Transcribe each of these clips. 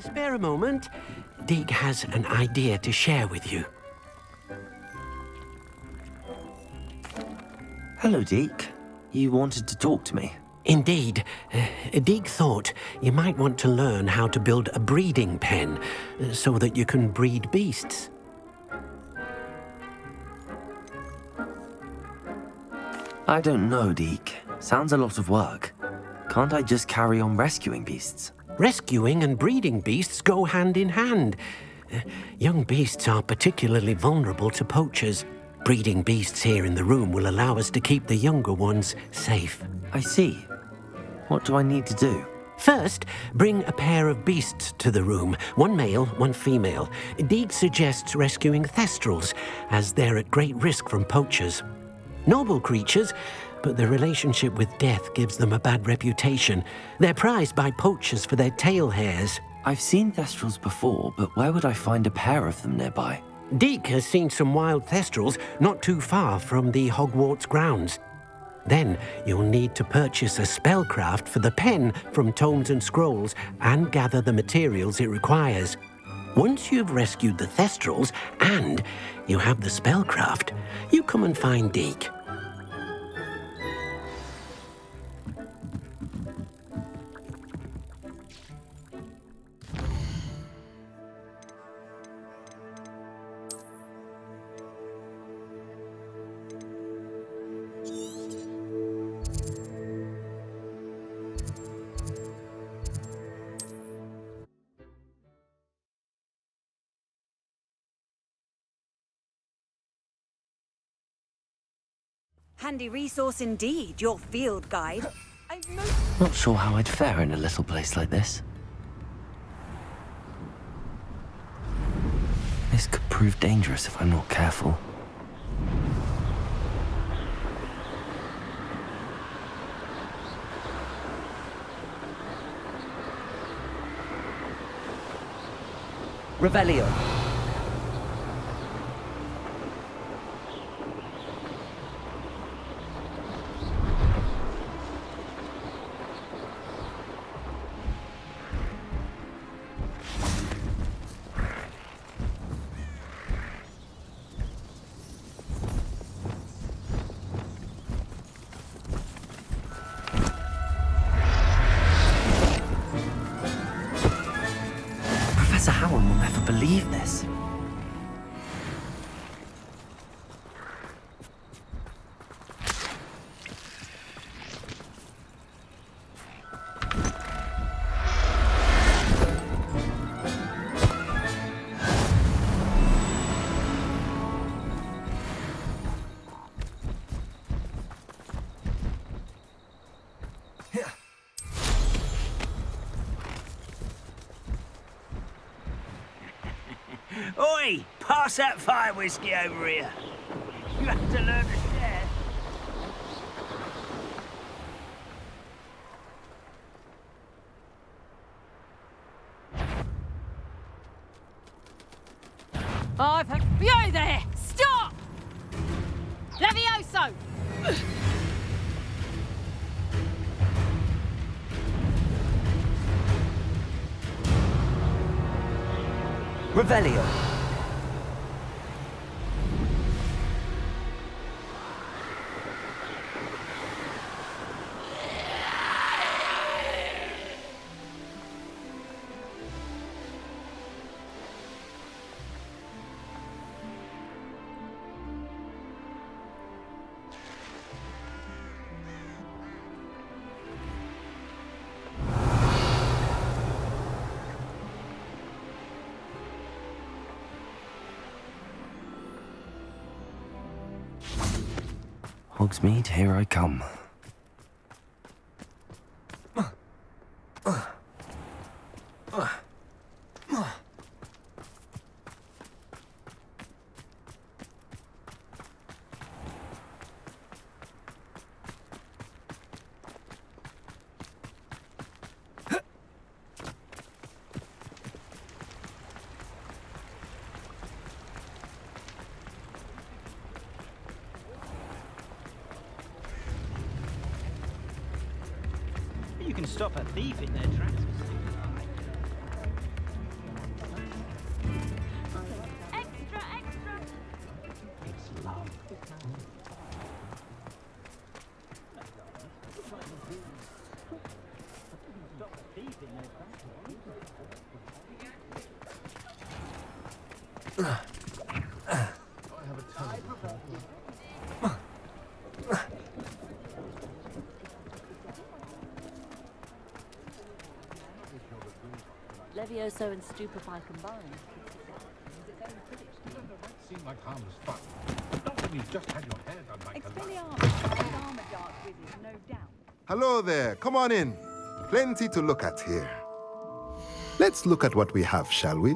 spare a moment? Deke has an idea to share with you. Hello, Deke. You wanted to talk to me? Indeed. Deke thought you might want to learn how to build a breeding pen so that you can breed beasts. I don't know, Deke. Sounds a lot of work. Can't I just carry on rescuing beasts? Rescuing and breeding beasts go hand in hand. Young beasts are particularly vulnerable to poachers. Breeding beasts here in the room will allow us to keep the younger ones safe. I see. What do I need to do? First, bring a pair of beasts to the room. One male, one female. Deke suggests rescuing thestrals, as they're at great risk from poachers. Noble creatures, but their relationship with death gives them a bad reputation. They're prized by poachers for their tail hairs. I've seen thestrals before, but where would I find a pair of them nearby? Deke has seen some wild thestrals not too far from the Hogwarts grounds. Then you'll need to purchase a spellcraft for the pen from Tomes and Scrolls and gather the materials it requires. Once you've rescued the thestrals and you have the spellcraft, you come and find Deke. Handy resource indeed, your field guide. Not sure how I'd fare in a little place like this. This could prove dangerous if I'm not careful. Revelio. Professor Howard will never believe this. Oi! Pass that fire whiskey over here. You have to learn to share. I've had you there! Stop! Levioso! Revelio. Hogsmeade, here I come. You can stop a thief in their tracks. Levioso and Stupefy combined. Seemed like harmless fun. Not when you've just had your hair done by Expelliarmus and armor dart with you, no doubt. Hello there, come on in. Plenty to look at here. Let's look at what we have, shall we?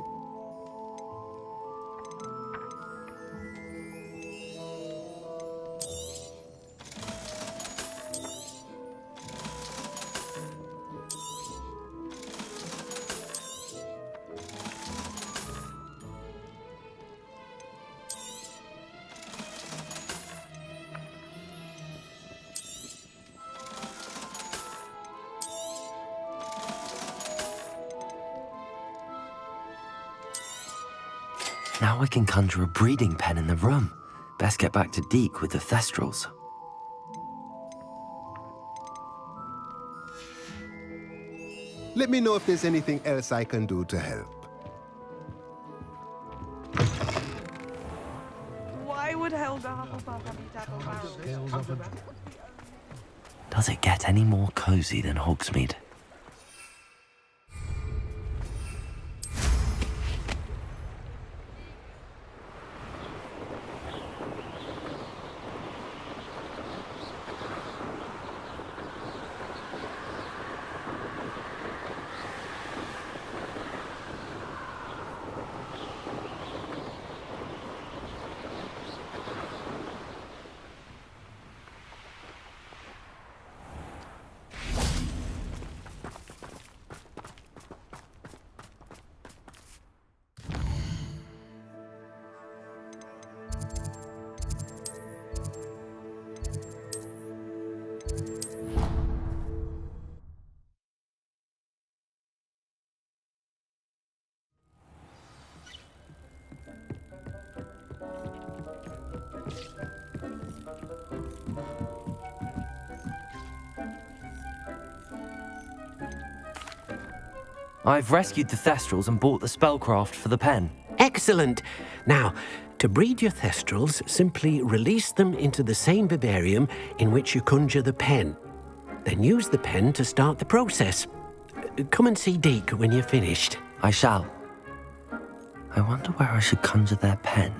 Now I can conjure a breeding pen in the room. Best get back to Deke with the Thestrals. Let me know if there's anything else I can do to help. Why would Helga Hufflepuff have you tackled barrels? Does it get any more cozy than Hogsmeade? I've rescued the Thestrals and bought the spellcraft for the pen. Excellent. Now, to breed your Thestrals, simply release them into the same vivarium in which you conjure the pen. Then use the pen to start the process. Come and see Deke when you're finished. I shall. I wonder where I should conjure their pen.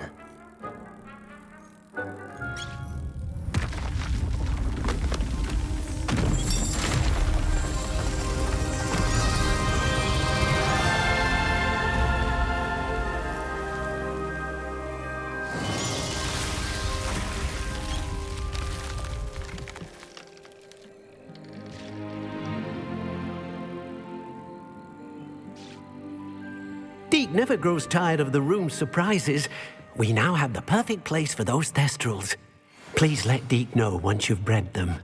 Deke never grows tired of the room's surprises. We now have the perfect place for those Thestrals. Please let Deke know once you've bred them.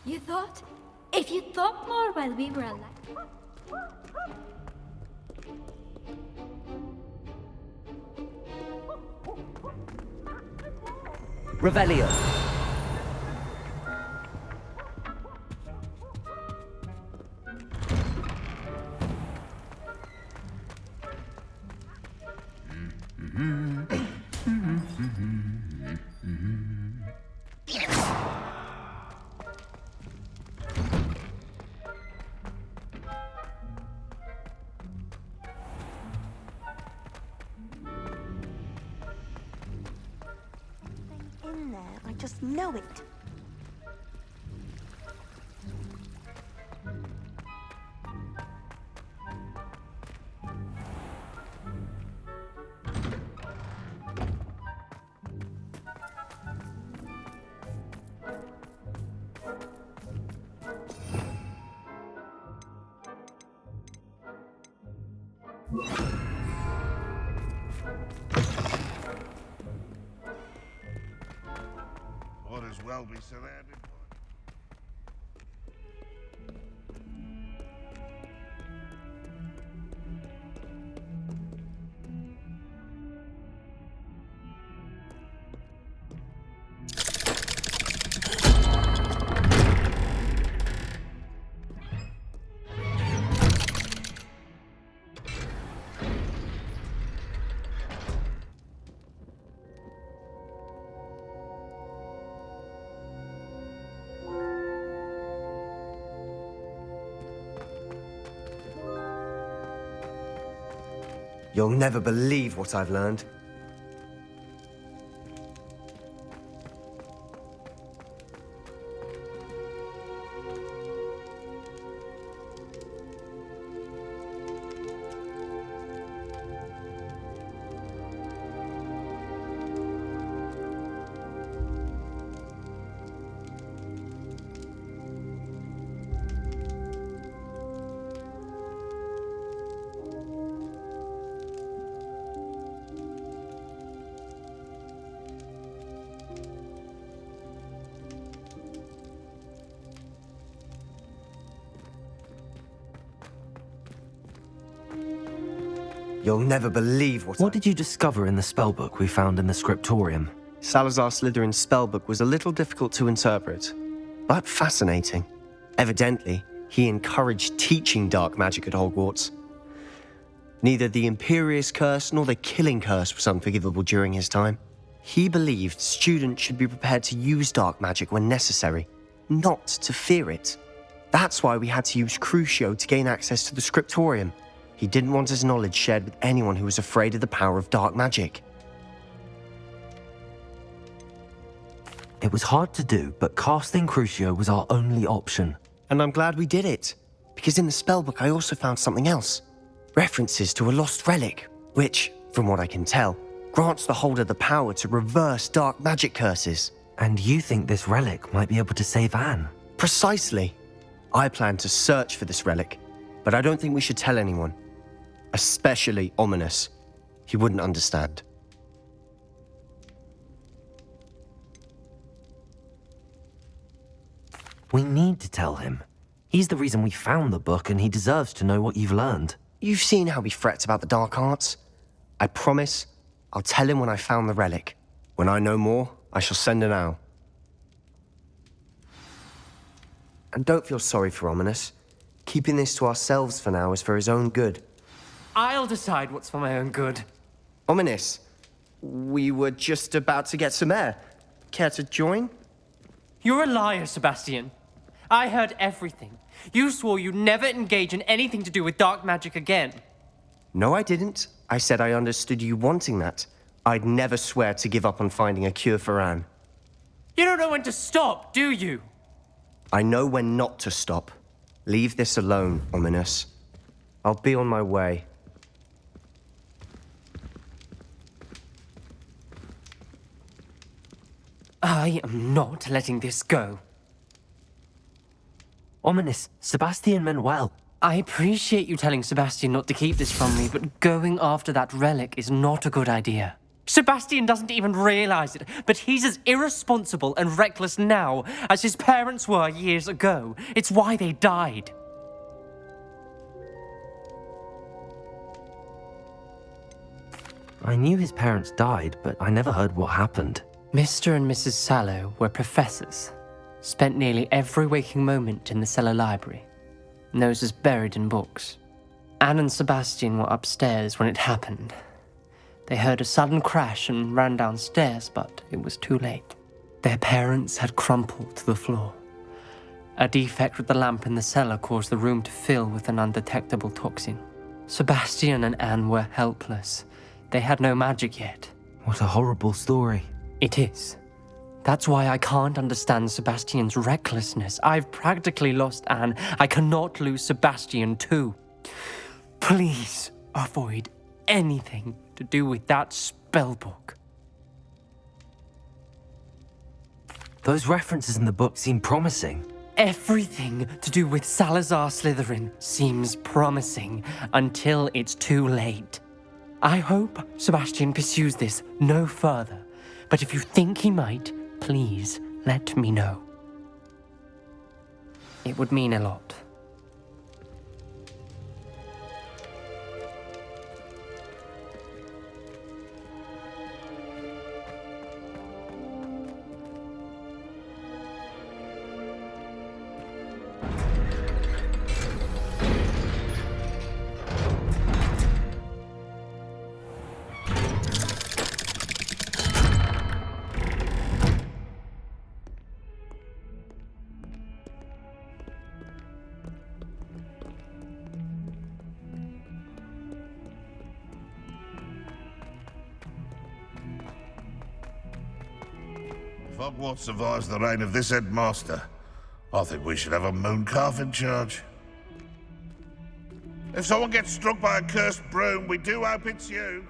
You thought? If you thought more while we were alive. Revelio. In there, I just know it. Or as well be surrounded by... You'll never believe what I've learned. You'll never believe What did you discover in the spellbook we found in the scriptorium? Salazar Slytherin's spellbook was a little difficult to interpret, but fascinating. Evidently, he encouraged teaching dark magic at Hogwarts. Neither the Imperious Curse nor the Killing Curse was unforgivable during his time. He believed students should be prepared to use dark magic when necessary, not to fear it. That's why we had to use Crucio to gain access to the scriptorium. He didn't want his knowledge shared with anyone who was afraid of the power of dark magic. It was hard to do, but casting Crucio was our only option. And I'm glad we did it, because in the spellbook I also found something else. References to a lost relic, which, from what I can tell, grants the holder the power to reverse dark magic curses. And you think this relic might be able to save Anne? Precisely. I plan to search for this relic, but I don't think we should tell anyone. Especially Ominous. He wouldn't understand. We need to tell him. He's the reason we found the book, and he deserves to know what you've learned. You've seen how he frets about the dark arts. I promise I'll tell him when I found the relic. When I know more, I shall send an owl. And don't feel sorry for Ominous. Keeping this to ourselves for now is for his own good. I'll decide what's for my own good. Ominous, we were just about to get some air. Care to join? You're a liar, Sebastian. I heard everything. You swore you'd never engage in anything to do with dark magic again. No, I didn't. I said I understood you wanting that. I'd never swear to give up on finding a cure for Anne. You don't know when to stop, do you? I know when not to stop. Leave this alone, Ominous. I'll be on my way. I am not letting this go. Ominous, Sebastian meant well. I appreciate you telling Sebastian not to keep this from me, but going after that relic is not a good idea. Sebastian doesn't even realize it, but he's as irresponsible and reckless now as his parents were years ago. It's why they died. I knew his parents died, but I never heard what happened. Mr. and Mrs. Sallow were professors. Spent nearly every waking moment in the cellar library. Noses buried in books. Anne and Sebastian were upstairs when it happened. They heard a sudden crash and ran downstairs, but it was too late. Their parents had crumpled to the floor. A defect with the lamp in the cellar caused the room to fill with an undetectable toxin. Sebastian and Anne were helpless. They had no magic yet. What a horrible story. It is. That's why I can't understand Sebastian's recklessness. I've practically lost Anne. I cannot lose Sebastian too. Please avoid anything to do with that spellbook. Those references in the book seem promising. Everything to do with Salazar Slytherin seems promising until it's too late. I hope Sebastian pursues this no further, but if you think he might, please let me know. It would mean a lot. If Hogwarts survives the reign of this headmaster, I think we should have a mooncalf in charge. If someone gets struck by a cursed broom, we do hope it's you.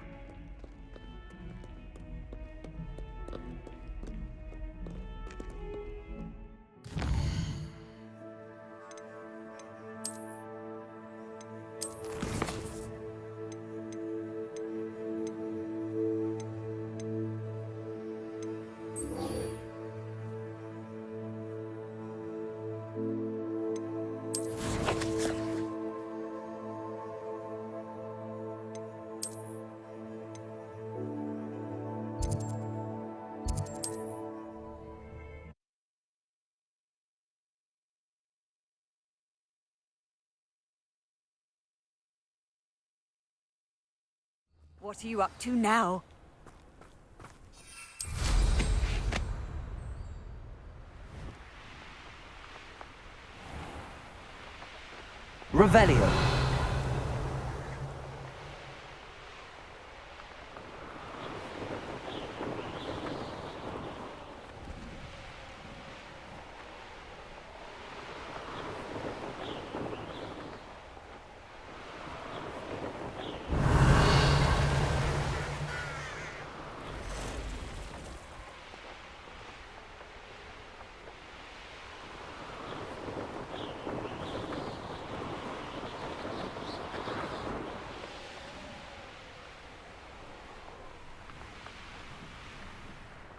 What are you up to now? Revelio.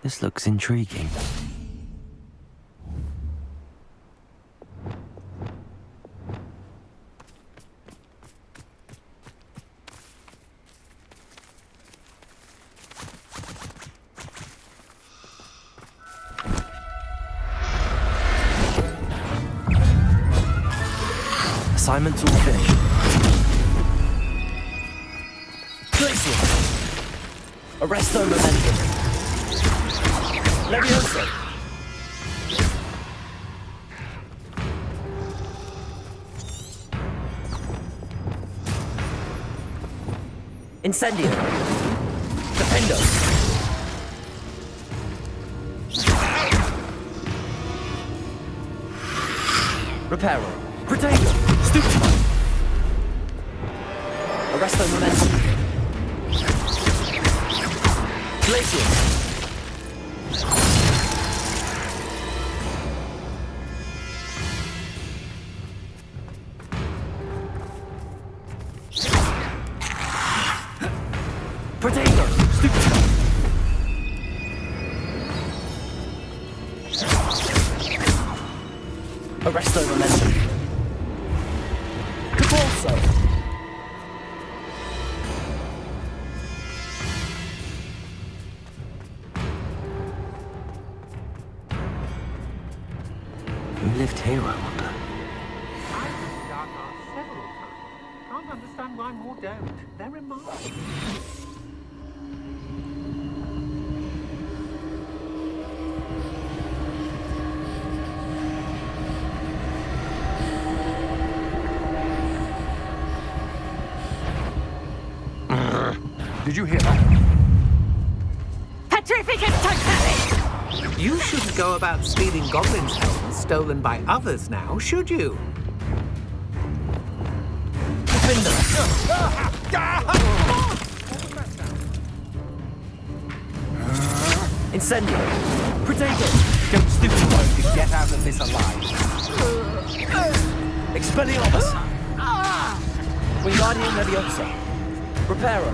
This looks intriguing. Assignment's all finished. Glacier! Arresto momentum. Levioso! Incendio! Defendo! Reparo! Protego! Stupefy! Arresto momentum! Glacier! Protego! Stupefy! Arresto momentum! Capulso! Who lived here, I wonder? I've been dark arts several times. Can't understand why more don't. They're remarkable. Did you hear that? Petrificus totalis! You shouldn't go about stealing goblins' helmets stolen by others now, should you? Incendio! Protego! Don't stupefy to get out of this alive. Expelliarmus! Wingardium Leviosa! Reparo!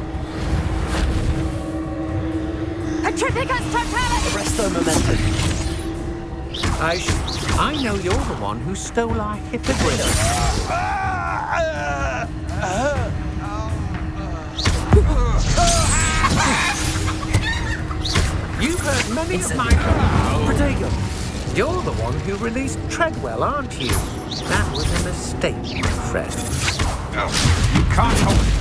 Petrificus totalis! Arresto momentum! I know you're the one who stole our hippogriff. You've heard many of my... Protego! You're the one who released Treadwell, aren't you? That was a mistake, my friend. You can't help it.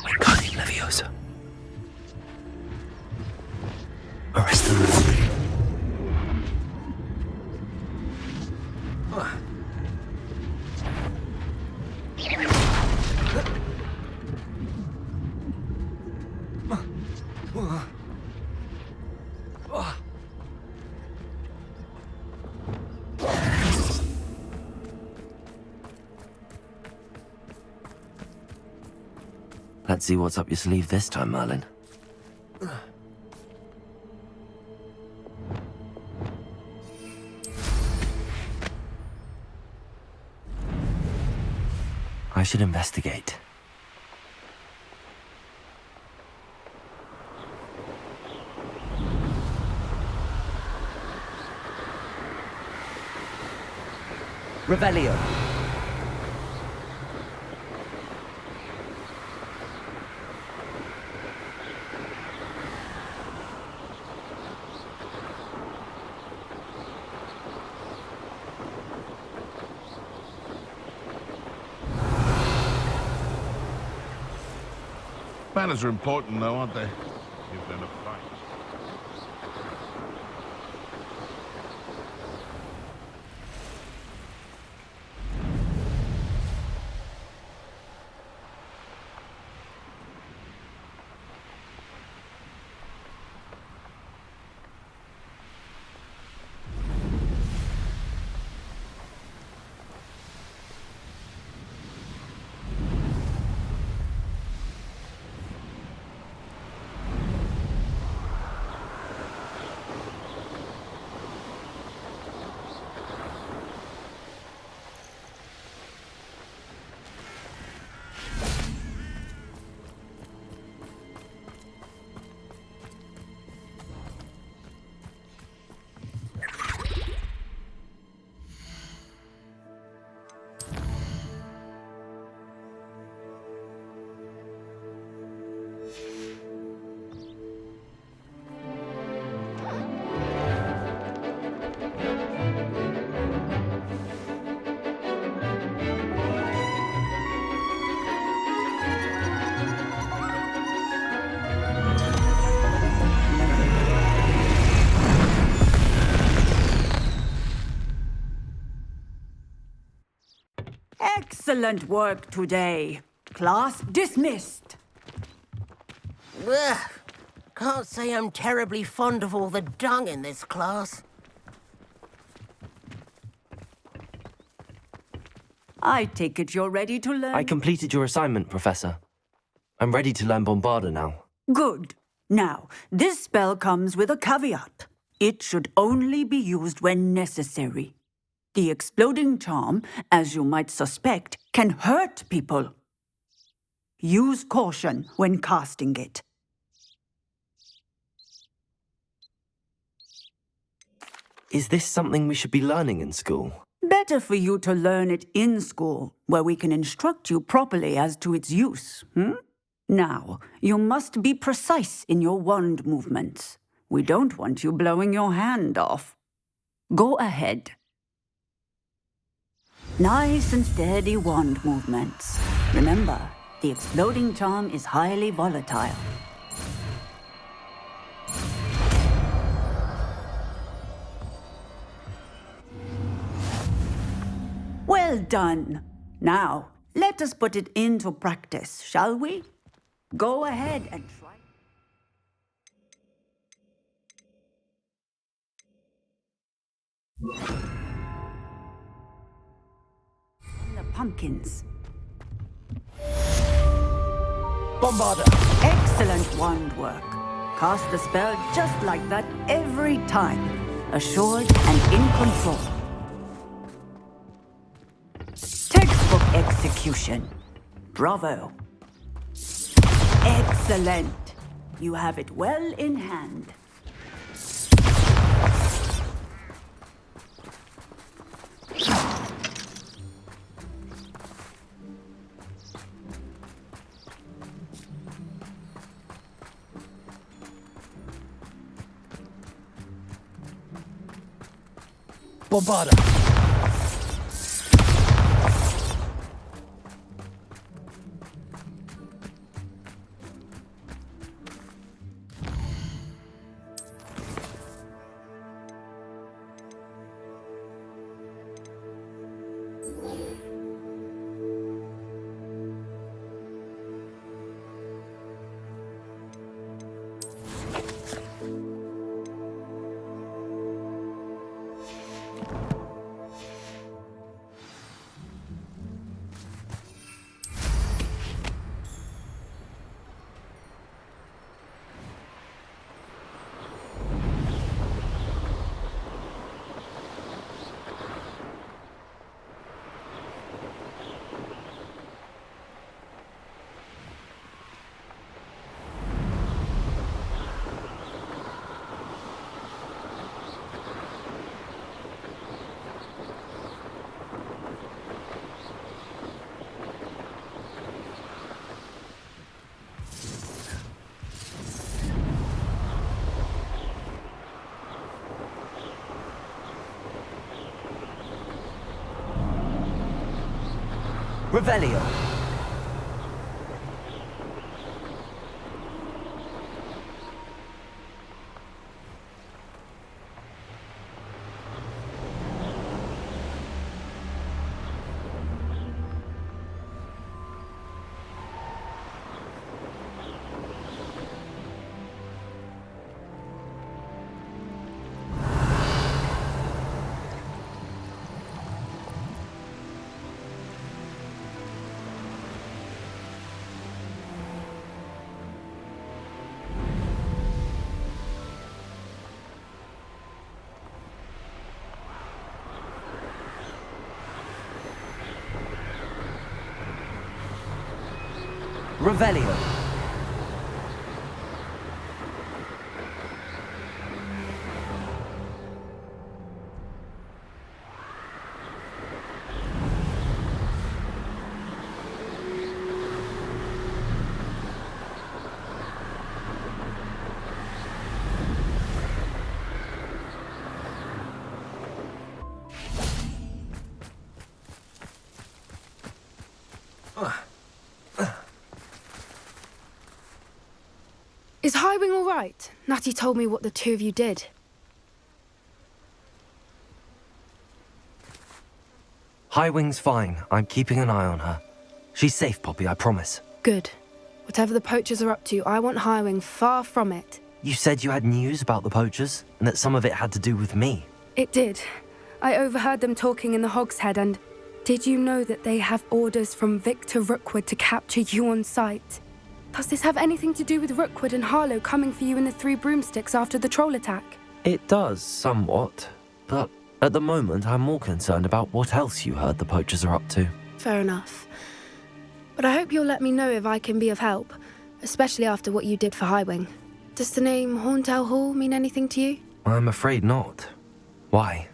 Wingardium Leviosa. Arrest the mercenary. Let's see what's up your sleeve this time, Merlin. I should investigate. Revelio. Manners are important, though, aren't they? You've been a fight. Excellent work today. Class dismissed. Ugh. Can't say I'm terribly fond of all the dung in this class. I take it you're ready to learn. I completed your assignment, Professor. I'm ready to learn Bombarda now. Good. Now, this spell comes with a caveat. It should only be used when necessary. The exploding charm, as you might suspect, can hurt people. Use caution when casting it. Is this something we should be learning in school? Better for you to learn it in school, where we can instruct you properly as to its use. Now, you must be precise in your wand movements. We don't want you blowing your hand off. Go ahead. Nice and steady wand movements. Remember, the exploding charm is highly volatile. Well done. Now, let us put it into practice, shall we? Go ahead and try. The pumpkins. Bombarda. Excellent wand work. Cast the spell just like that every time. Assured and in control. Textbook execution. Bravo. Excellent. You have it well in hand. Bombarda. Revelio. Revelio. Is Highwing all right? Natty told me what the two of you did. Highwing's fine. I'm keeping an eye on her. She's safe, Poppy, I promise. Good. Whatever the poachers are up to, I want Highwing far from it. You said you had news about the poachers, and that some of it had to do with me. It did. I overheard them talking in the Hogshead, and did you know that they have orders from Victor Rookwood to capture you on sight? Does this have anything to do with Rookwood and Harlow coming for you in the Three Broomsticks after the troll attack? It does, somewhat. But at the moment, I'm more concerned about what else you heard the poachers are up to. Fair enough. But I hope you'll let me know if I can be of help, especially after what you did for Highwing. Does the name Horntail Hall mean anything to you? I'm afraid not. Why?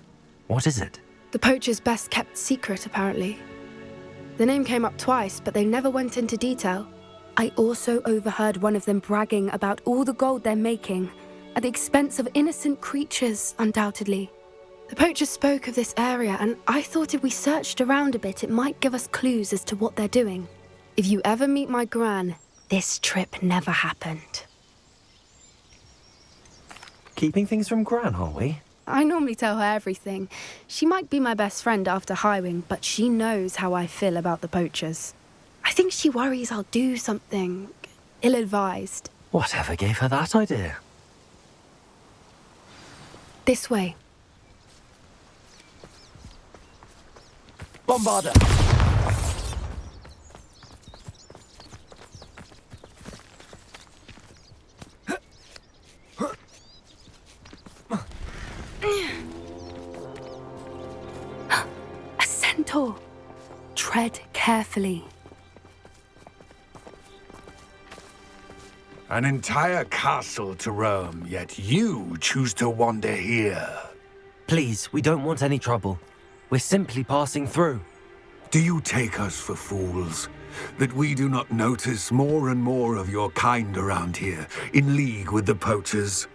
What is it? The poachers' best kept secret, apparently. The name came up twice, but they never went into detail. I also overheard one of them bragging about all the gold they're making, at the expense of innocent creatures, undoubtedly. The poachers spoke of this area, and I thought if we searched around a bit, it might give us clues as to what they're doing. If you ever meet my Gran, this trip never happened. Keeping things from Gran, are we? I normally tell her everything. She might be my best friend after Highwing, but she knows how I feel about the poachers. I think she worries I'll do something ill-advised. Whatever gave her that idea? This way. Bombarda. A centaur. Tread carefully. An entire castle to roam, yet you choose to wander here. Please, we don't want any trouble. We're simply passing through. Do you take us for fools? That we do not notice more and more of your kind around here, in league with the poachers?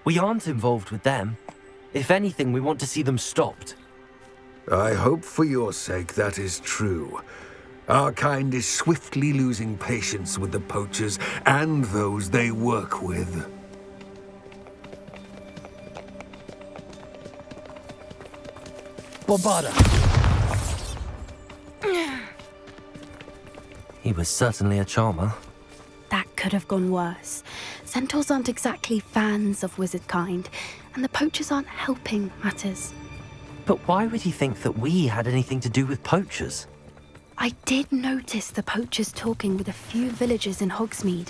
We aren't involved with them. If anything, we want to see them stopped. I hope for your sake that is true. Our kind is swiftly losing patience with the poachers and those they work with. Bombarda! He was certainly a charmer. That could have gone worse. Centaurs aren't exactly fans of wizard kind, and the poachers aren't helping matters. But why would he think that we had anything to do with poachers? I did notice the poachers talking with a few villagers in Hogsmeade.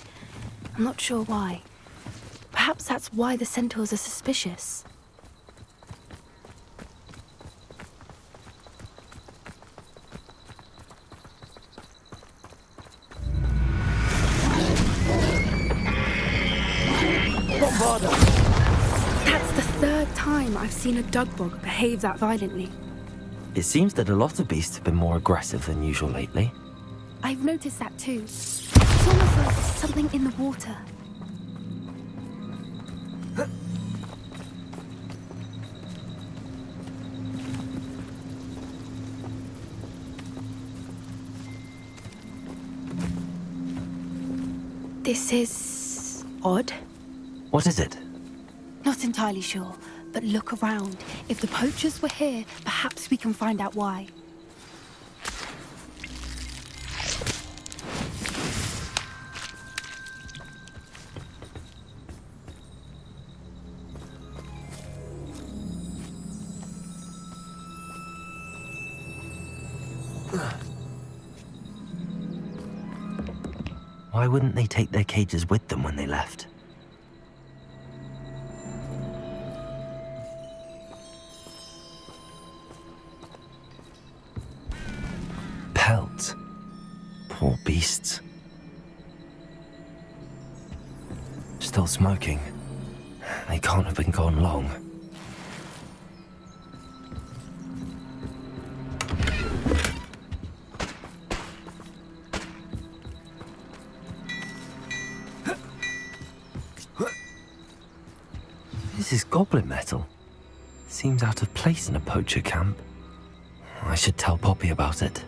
I'm not sure why. Perhaps that's why the centaurs are suspicious. Bombarda! That's the third time I've seen a dugbog behave that violently. It seems that a lot of beasts have been more aggressive than usual lately. I've noticed that too. It's almost like something in the water. This is odd. What is it? Not entirely sure, but look around. If the poachers were here, perhaps we can find out why. Why wouldn't they take their cages with them when they left? Pelt. Poor beasts. Still smoking. They can't have been gone long. This is goblin metal. Seems out of place in a poacher camp. I should tell Poppy about it.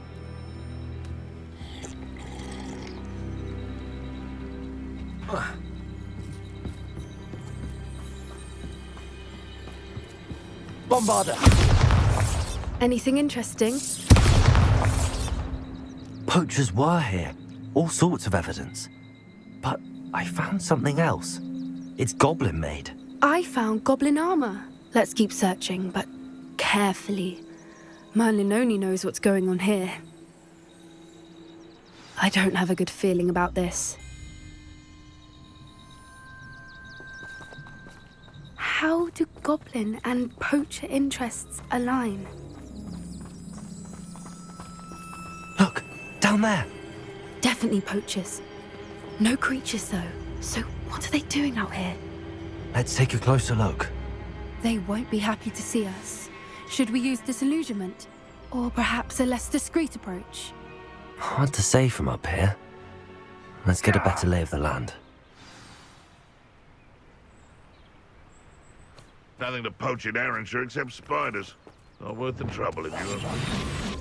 Bombarda! Anything interesting? Poachers were here. All sorts of evidence. But I found something else. It's goblin made. I found goblin armor. Let's keep searching, but carefully. Merlin only knows what's going on here. I don't have a good feeling about this. How do goblin and poacher interests align? Look, down there. Definitely poachers. No creatures, though. So what are they doing out here? Let's take a closer look. They won't be happy to see us. Should we use disillusionment? Or perhaps a less discreet approach? Hard to say from up here. Let's get a better lay of the land. Nothing to poach in Arrynshire except spiders. Not worth the trouble if you ask me.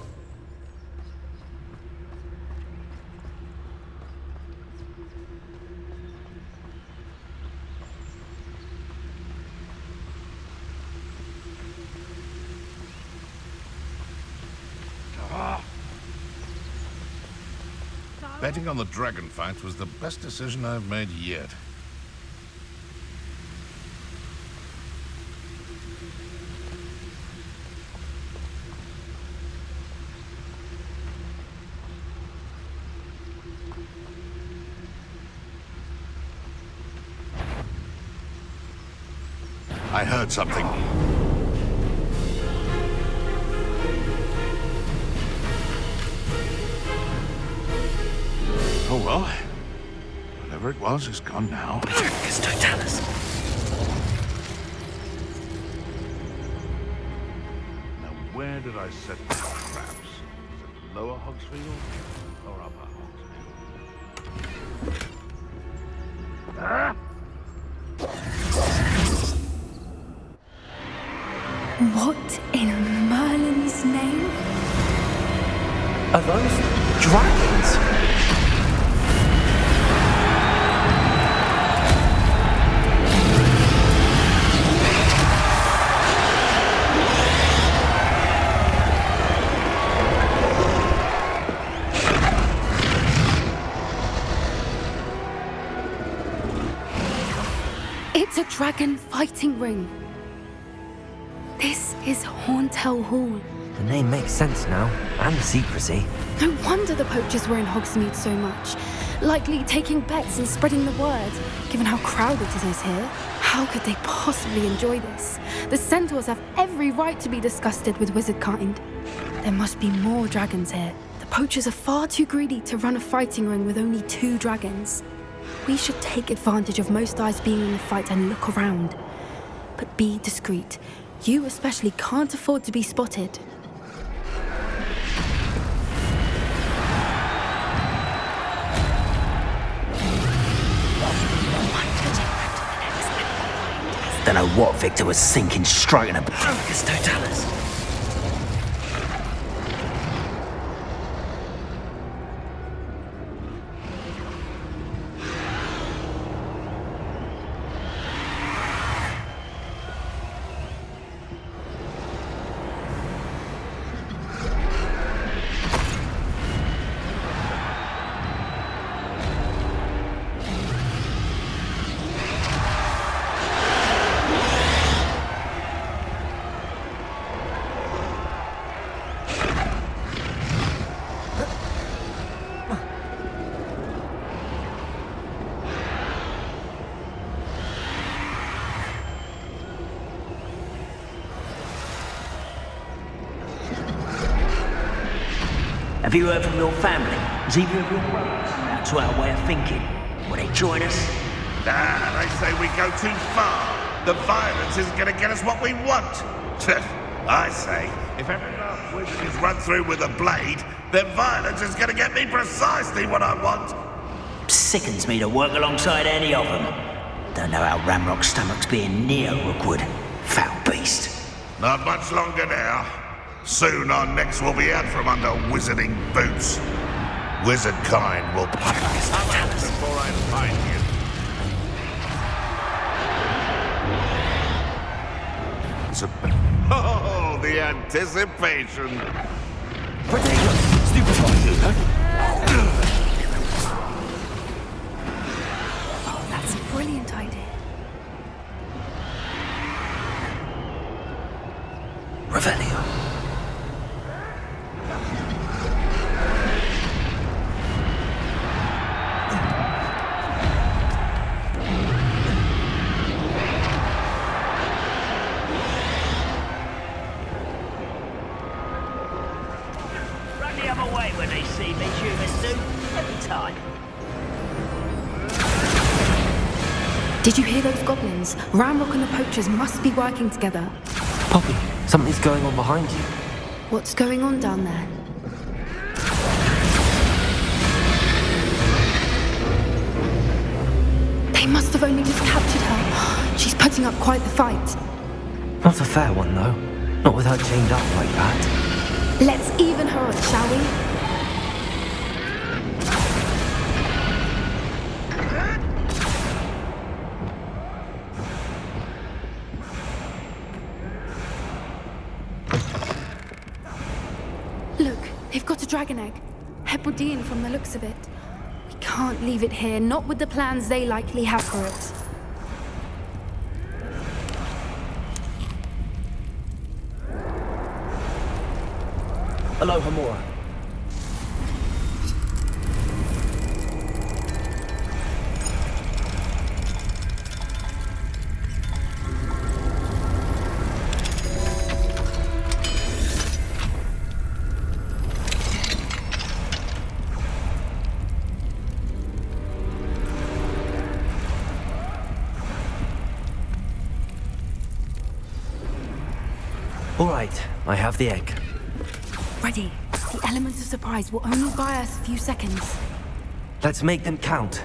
Betting on the dragon fight was the best decision I've made yet. I heard something. Oh well. Whatever it was is gone now. It's Totalis. Now where did I set my traps? Is it lower Hogsfield or upper Hogsfield? Ah! What in Merlin's name? Are those dragons? It's a dragon fighting ring. This is Horntail Hall. The name makes sense now, and the secrecy. No wonder the poachers were in Hogsmeade so much. Likely taking bets and spreading the word, given how crowded it is here. How could they possibly enjoy this? The centaurs have every right to be disgusted with wizard kind. There must be more dragons here. The poachers are far too greedy to run a fighting ring with only 2 dragons. We should take advantage of most eyes being in the fight and look around. But be discreet. You especially can't afford to be spotted. Don't know what Victor was thinking, striking a bogus totalis. Have you heard from your family? Is either of your brothers now to our way of thinking? Will they join us? Nah, they say we go too far. The violence isn't going to get us what we want. I say, if every last wizard is run through with a blade, then violence is going to get me precisely what I want. Sickens me to work alongside any of them. Don't know how Ramrock's stomach's being near Rookwood. Foul beast. Not much longer now. Soon our necks will be out from under wizarding boots. Wizard kind will punish us before I find you. Oh, the anticipation. Oh, that's a brilliant idea. Revelio. Did you hear those goblins? Ramrock and the poachers must be working together. Poppy, something's going on behind you. What's going on down there? They must have only just captured her. She's putting up quite the fight. Not a fair one, though. Not with her chained up like that. Let's even her up, shall we? Look, they've got a dragon egg. Hebridean from the looks of it. We can't leave it here, not with the plans they likely have for it. Hello, Hamura. All right, I have the egg. Ready. The element of surprise will only buy us a few seconds. Let's make them count.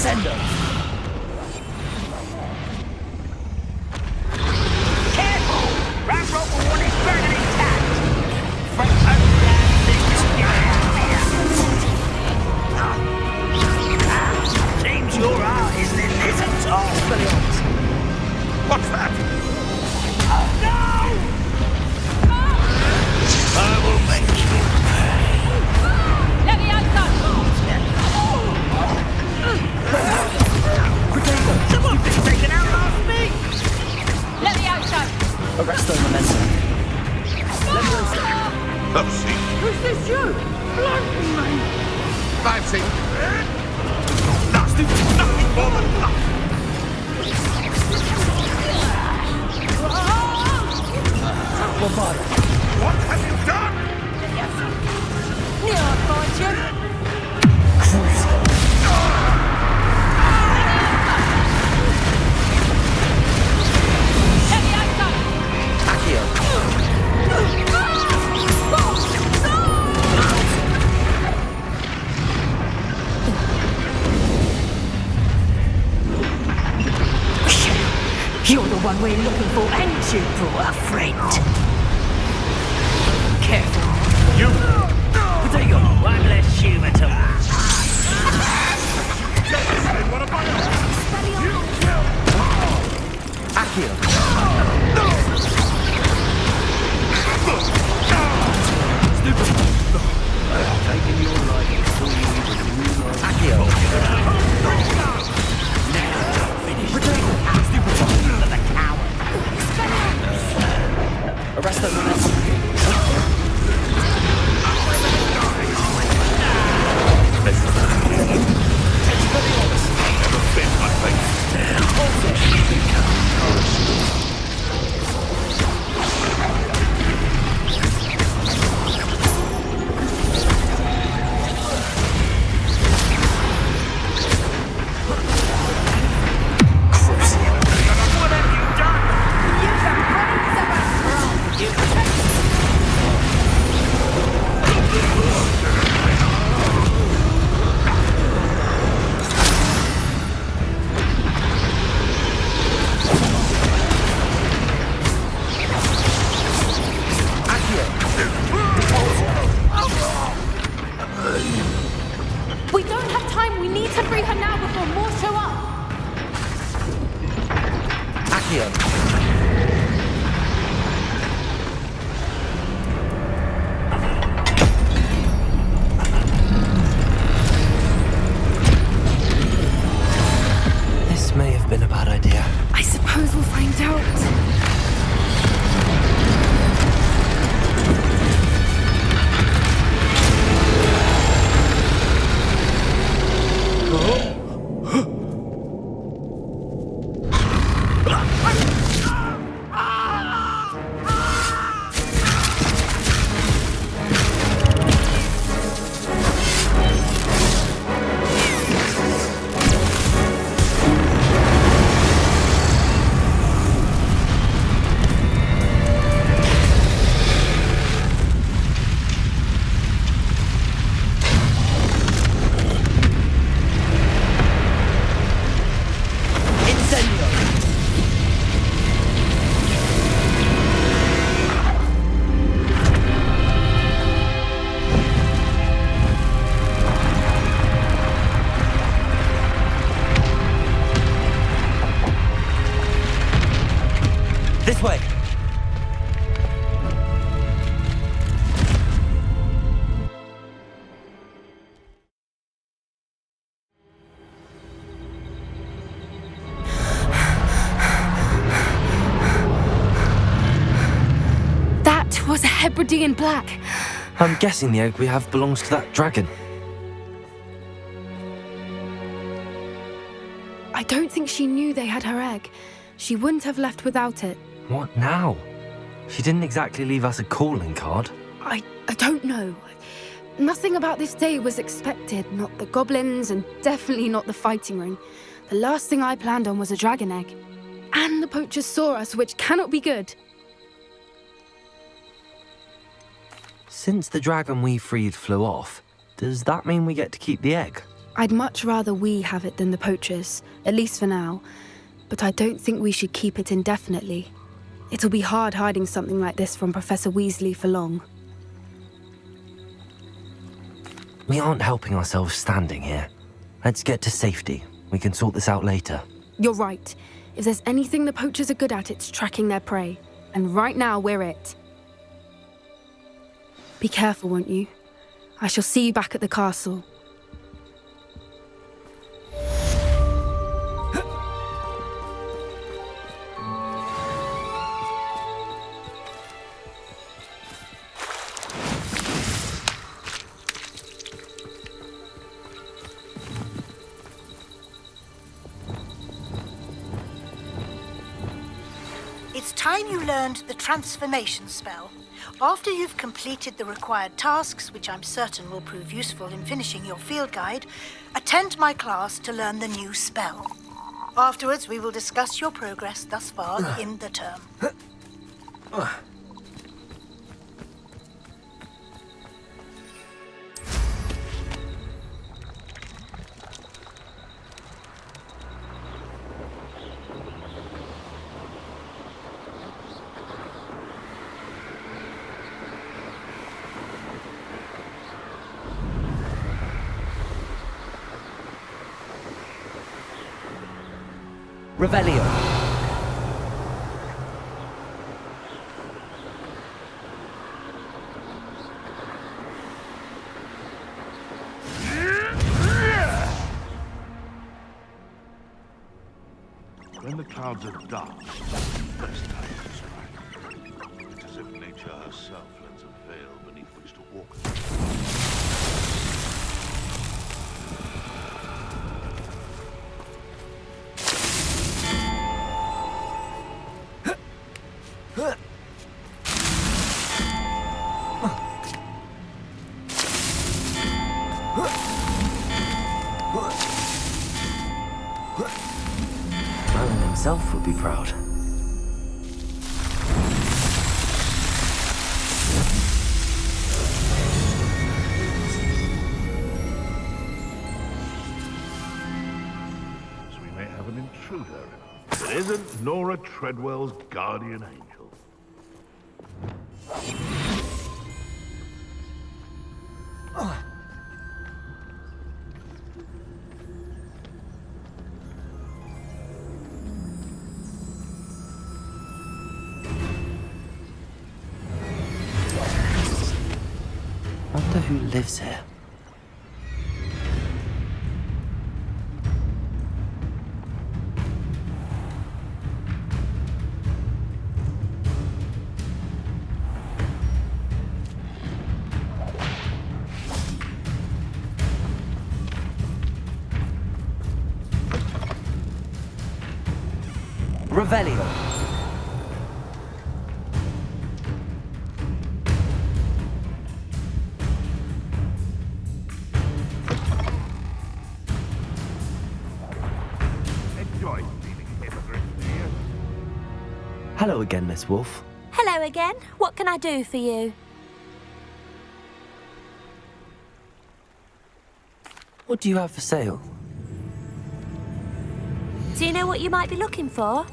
Incendio! Careful! Ramrock will want his burden intact! Front seems your art isn't in this at all, Williams. What's that? No! I will make you pay. Let me outside! Someone's been taken out last week! Let me outside! Arrest the momentum. Let's see. Who's this you? Blunt me! I've seen. Nothing more than luck. Bombarda. What have you done? Near I'll find you! Let me outside! Accio. You're the one we're looking for, and you brought a friend. Careful. You! Potato, one less human to watch. What about you? Accio. Taking your life before you even realize. Accio. Arrest the momentum. Never been my face. We don't have time. We need to free her now before more show up. Accio. This may have been a bad idea. I suppose we'll find out. This way. That was a Hebridean black. I'm guessing the egg we have belongs to that dragon. I don't think she knew they had her egg. She wouldn't have left without it. What now? She didn't exactly leave us a calling card. I don't know. Nothing about this day was expected. Not the goblins, and definitely not the fighting ring. The last thing I planned on was a dragon egg. And the poachers saw us, which cannot be good. Since the dragon we freed flew off, does that mean we get to keep the egg? I'd much rather we have it than the poachers, at least for now. But I don't think we should keep it indefinitely. It'll be hard hiding something like this from Professor Weasley for long. We aren't helping ourselves standing here. Let's get to safety. We can sort this out later. You're right. If there's anything the poachers are good at, it's tracking their prey. And right now, we're it. Be careful, won't you? I shall see you back at the castle. It's time you learned the transformation spell. After you've completed the required tasks, which I'm certain will prove useful in finishing your field guide, attend my class to learn the new spell. Afterwards, we will discuss your progress thus far in the term. Revelio. When the clouds are dark, best time to strike. It's as if nature herself lends a veil beneath which to walk. Merlin himself would be proud. So we may have an intruder. It isn't Nora Treadwell's guardian angel. Wonder who lives here. Revelio. Hello again, Miss Wolf. Hello again. What can I do for you? What do you have for sale? Do you know what you might be looking for?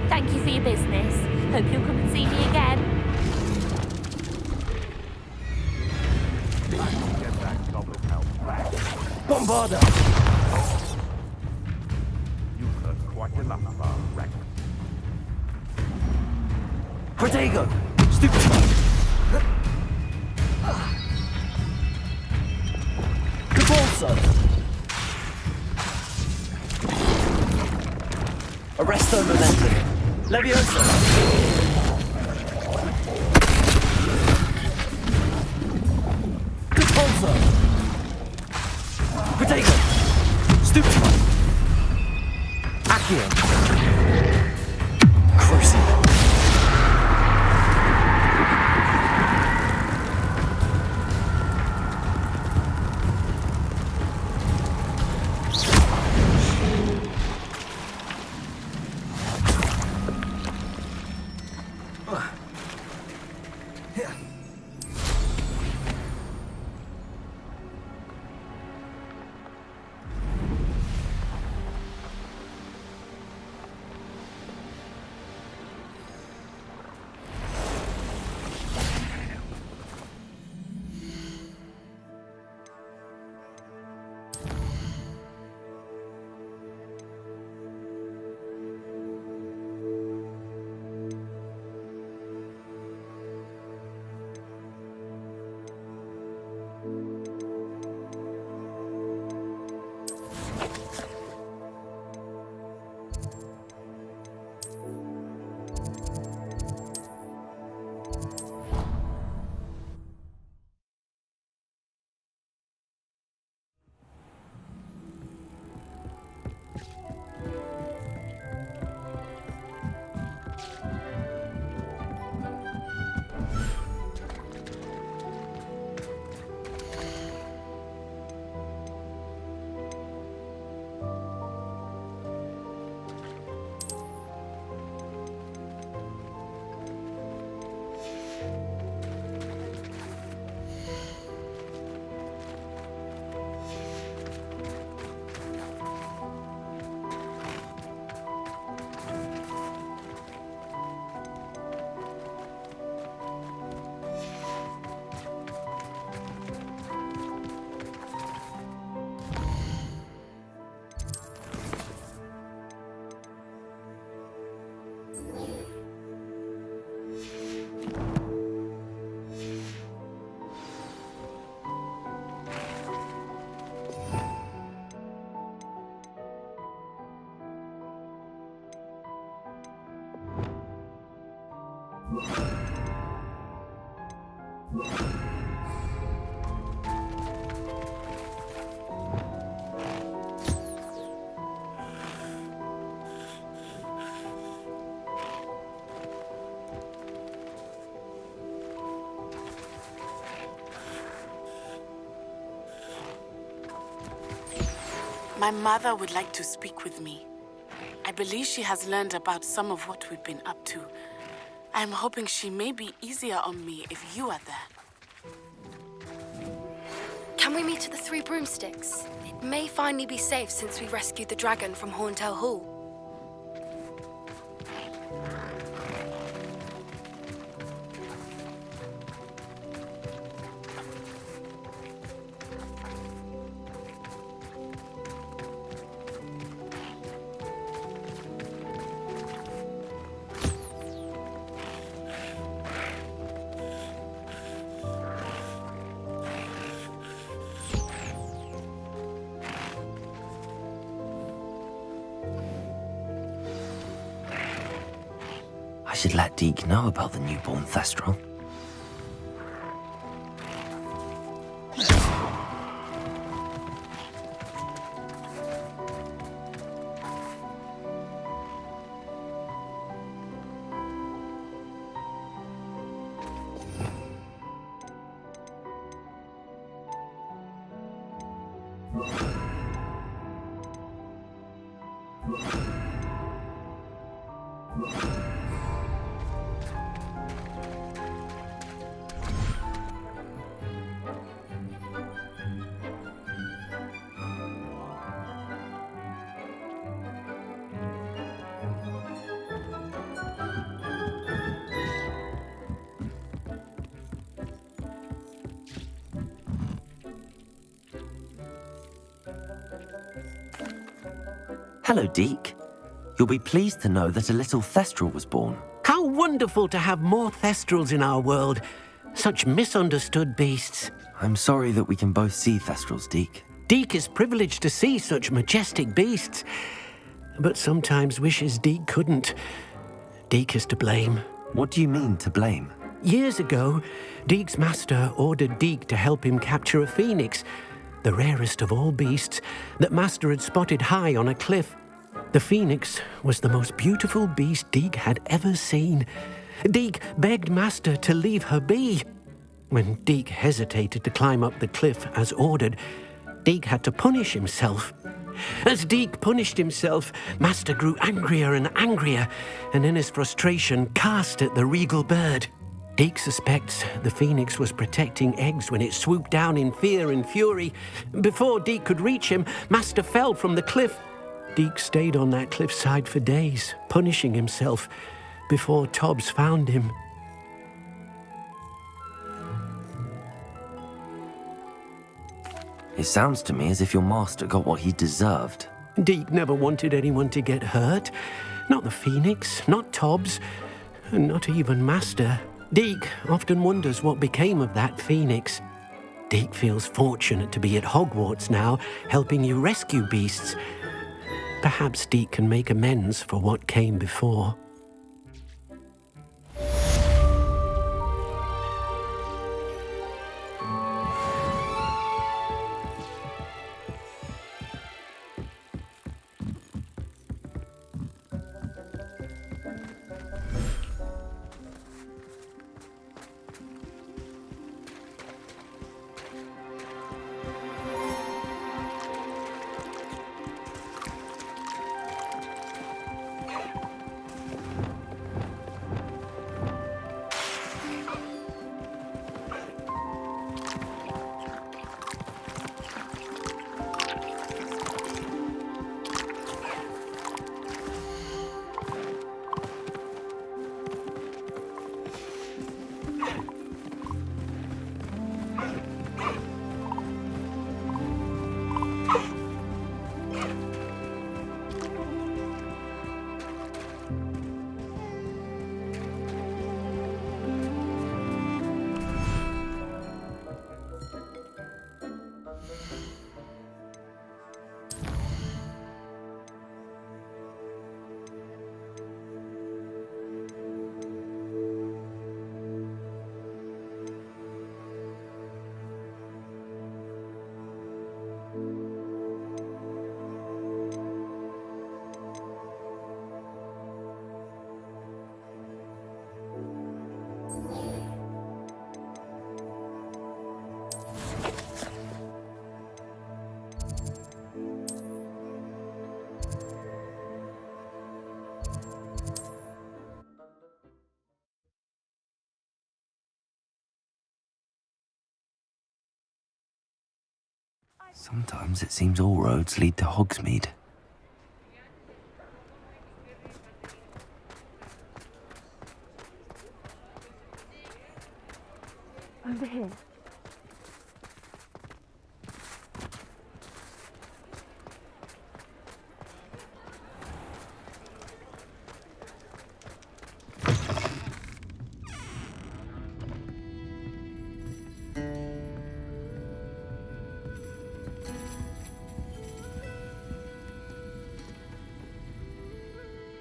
Thank you for your business. Hope you'll come and see me again. Bombarda! You've heard quite enough of our rank. Protego! Stupid! Capulso! Arresto Momentum! Leviosa! Capulso! Protego! Stupid! Accio! My mother would like to speak with me. I believe she has learned about some of what we've been up to. I'm hoping she may be easier on me if you are there. Can we meet at the Three Broomsticks? It may finally be safe since we rescued the dragon from Horntail Hall. I should let Deke know about the newborn Thestral. Hello, Deke. You'll be pleased to know that a little Thestral was born. How wonderful to have more Thestrals in our world. Such misunderstood beasts. I'm sorry that we can both see Thestrals, Deke. Deke is privileged to see such majestic beasts, but sometimes wishes Deke couldn't. Deke is to blame. What do you mean, to blame? Years ago, Deke's master ordered Deke to help him capture a phoenix, the rarest of all beasts, that Master had spotted high on a cliff. The phoenix was the most beautiful beast Deke had ever seen. Deke begged Master to leave her be. When Deke hesitated to climb up the cliff as ordered, Deke had to punish himself. As Deke punished himself, Master grew angrier and angrier, and in his frustration cast at the regal bird. Deke suspects the phoenix was protecting eggs when it swooped down in fear and fury. Before Deke could reach him, Master fell from the cliff. Deke stayed on that cliffside for days, punishing himself, before Tobbs found him. It sounds to me as if your master got what he deserved. Deke never wanted anyone to get hurt. Not the phoenix, not Tobbs, and not even Master. Deke often wonders what became of that phoenix. Deke feels fortunate to be at Hogwarts now, helping you rescue beasts. Perhaps Deke can make amends for what came before. Sometimes it seems all roads lead to Hogsmeade. Over here.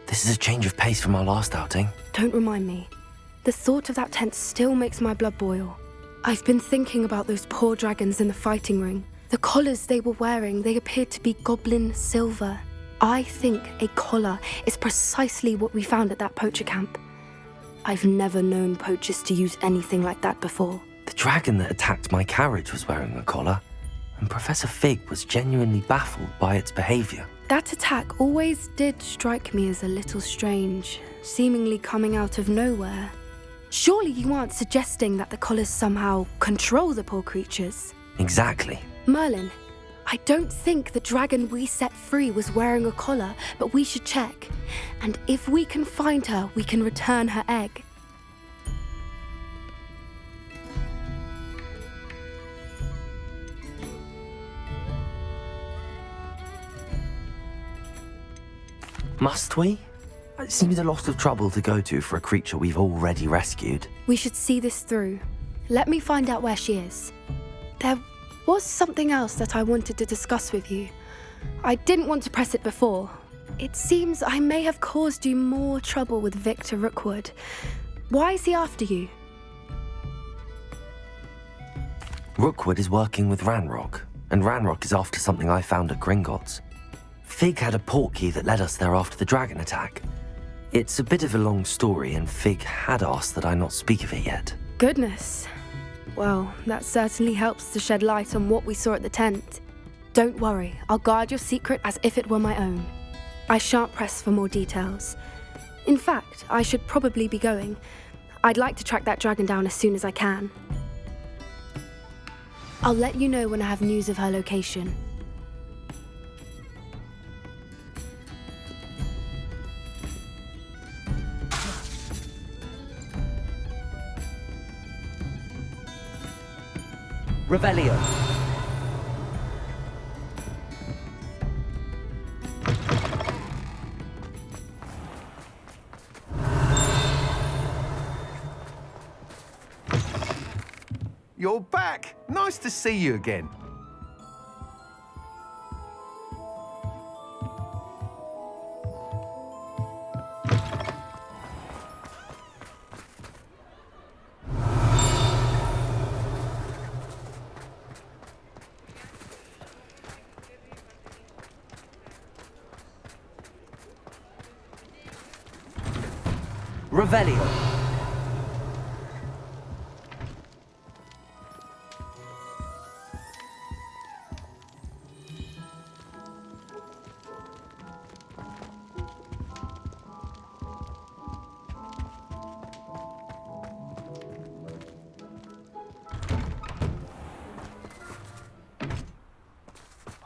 This is a change of pace from our last outing. Don't remind me. The thought of that tent still makes my blood boil. I've been thinking about those poor dragons in the fighting ring. The collars they were wearing, they appeared to be goblin silver. I think a collar is precisely what we found at that poacher camp. I've never known poachers to use anything like that before. The dragon that attacked my carriage was wearing a collar, and Professor Fig was genuinely baffled by its behavior. That attack always did strike me as a little strange, seemingly coming out of nowhere. Surely you aren't suggesting that the collars somehow control the poor creatures? Exactly. Merlin, I don't think the dragon we set free was wearing a collar, but we should check. And if we can find her, we can return her egg. Must we? It seems a lot of trouble to go to for a creature we've already rescued. We should see this through. Let me find out where she is. There was something else that I wanted to discuss with you. I didn't want to press it before. It seems I may have caused you more trouble with Victor Rookwood. Why is he after you? Rookwood is working with Ranrock, and Ranrock is after something I found at Gringotts. Fig had a portkey that led us there after the dragon attack. It's a bit of a long story, and Fig had asked that I not speak of it yet. Goodness. Well, that certainly helps to shed light on what we saw at the tent. Don't worry, I'll guard your secret as if it were my own. I shan't press for more details. In fact, I should probably be going. I'd like to track that dragon down as soon as I can. I'll let you know when I have news of her location. Revelio. You're back. Nice to see you again. Revelio.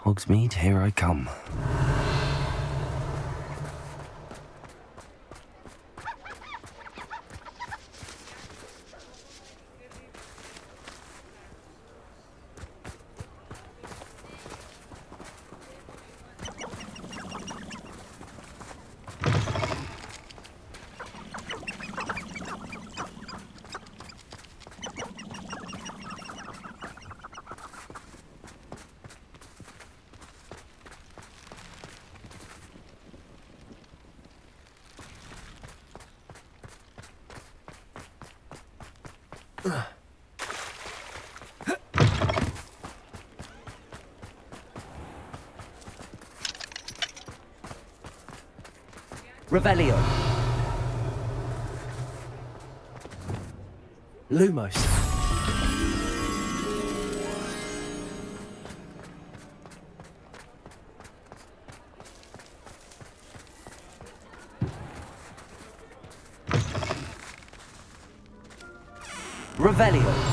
Hogsmeade, here I come. Revelio. Lumos. Revelio.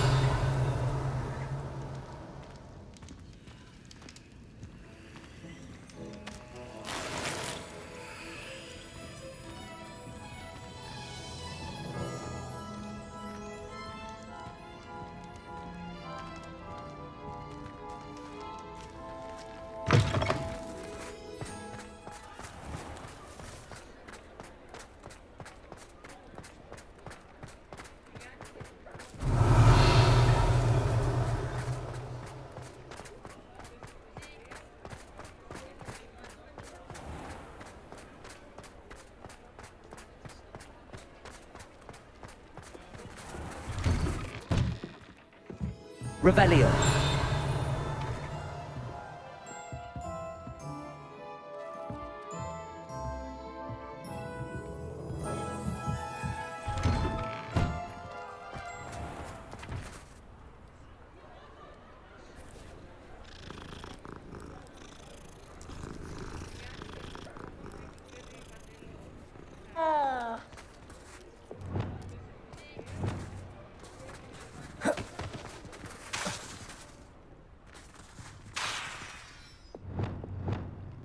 Revelio.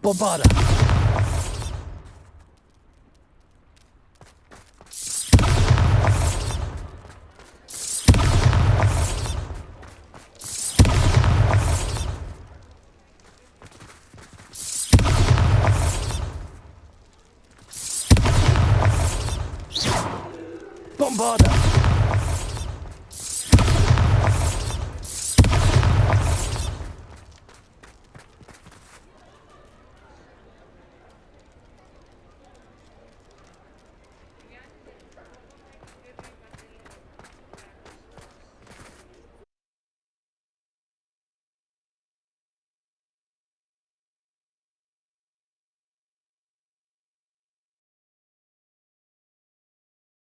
Bombarda. Bombarda.